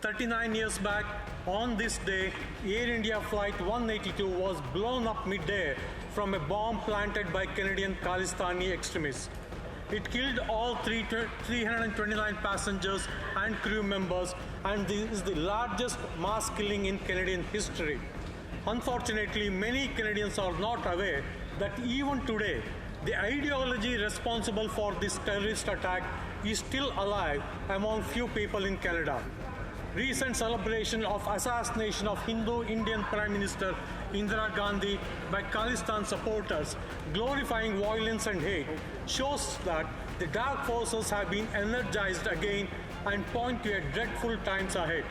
39 years back, on this day, Air India Flight 182 was blown up mid-air from a bomb planted by Canadian Khalistani extremists. It killed all 329 passengers and crew members, and this is the largest mass killing in Canadian history. Unfortunately, many Canadians are not aware that even today, the ideology responsible for this terrorist attack is still alive among few people in Canada. Recent celebration of assassination of Hindu Indian Prime Minister Indira Gandhi by Khalistan supporters, glorifying violence and hate, shows that the dark forces have been energized again and point to a dreadful times ahead.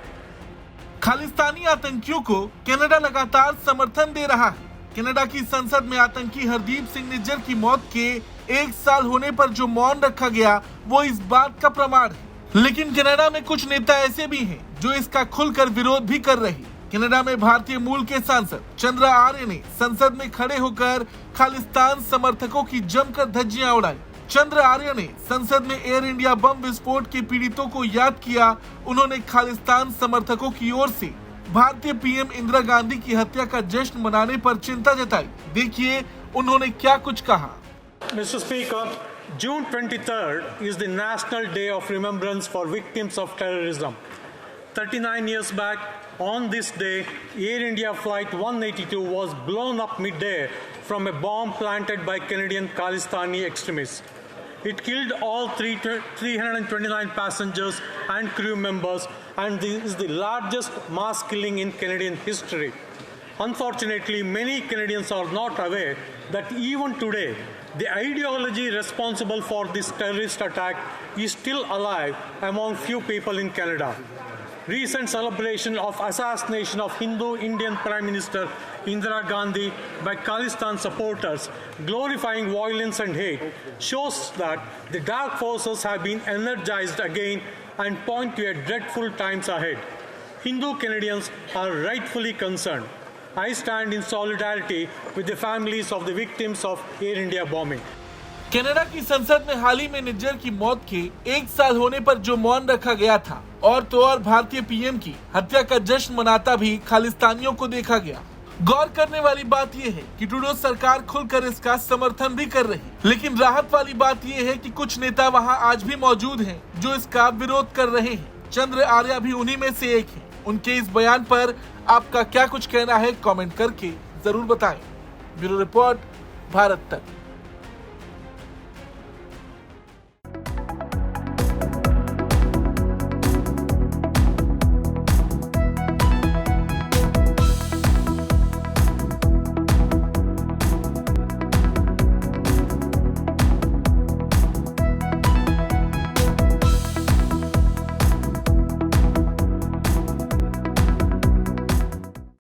Khalistani आतंकियों को Canada लगातार समर्थन दे रहा है। Canada की संसद में आतंकी हरदीप सिंह निज्जर की मौत के 1 साल होने पर जो मौन रखा गया वो इस बात का प्रमाण है। लेकिन कनाडा में कुछ नेता ऐसे भी हैं जो इसका खुलकर विरोध भी कर रहे हैं। कनाडा में भारतीय मूल के सांसद चंद्र आर्य ने संसद में खड़े होकर खालिस्तान समर्थकों की जमकर धज्जियां उड़ाई। चंद्र आर्य ने संसद में एयर इंडिया बम विस्फोट के पीड़ितों को याद किया। उन्होंने खालिस्तान समर्थकों की ओर से भारतीय पीएम इंदिरा गांधी की हत्या का जश्न मनाने पर चिंता जताई। देखिए उन्होंने क्या कुछ कहा। Mr. Speaker, June 23rd is the National Day of Remembrance for Victims of Terrorism. 39 years back, on this day, Air India Flight 182 was blown up mid-air from a bomb planted by Canadian Khalistani extremists. It killed all 329 passengers and crew members, and this is the largest mass killing in Canadian history. Unfortunately, many Canadians are not aware that even today, the ideology responsible for this terrorist attack is still alive among few people in Canada. Recent celebration of assassination of Hindu Indian Prime Minister Indira Gandhi by Khalistan supporters, glorifying violence and hate, shows that the dark forces have been energized again and point to a dreadful times ahead. Hindu Canadians are rightfully concerned. I stand in solidarity with the families of the victims of Air India bombing. Canada की संसद में हाल ही में निज्जर की मौत के 1 साल होने पर जो मौन रखा गया था और तो और भारतीय पीएम की हत्या का जश्न मनाता भी खालिस्तानियों को देखा गया। गौर करने वाली बात यह है कि ट्रूडो सरकार खुलकर इसका समर्थन भी कर रही, लेकिन राहत वाली बात यह है कि कुछ नेता वहां आज भी मौजूद हैं जो इसका विरोध कर रहे हैं। चंद्र आर्य भी उन्हीं में से एक है। उनके इस बयान पर आपका क्या कुछ कहना है, कमेंट करके जरूर बताएं। ब्यूरो रिपोर्ट, भारत तक।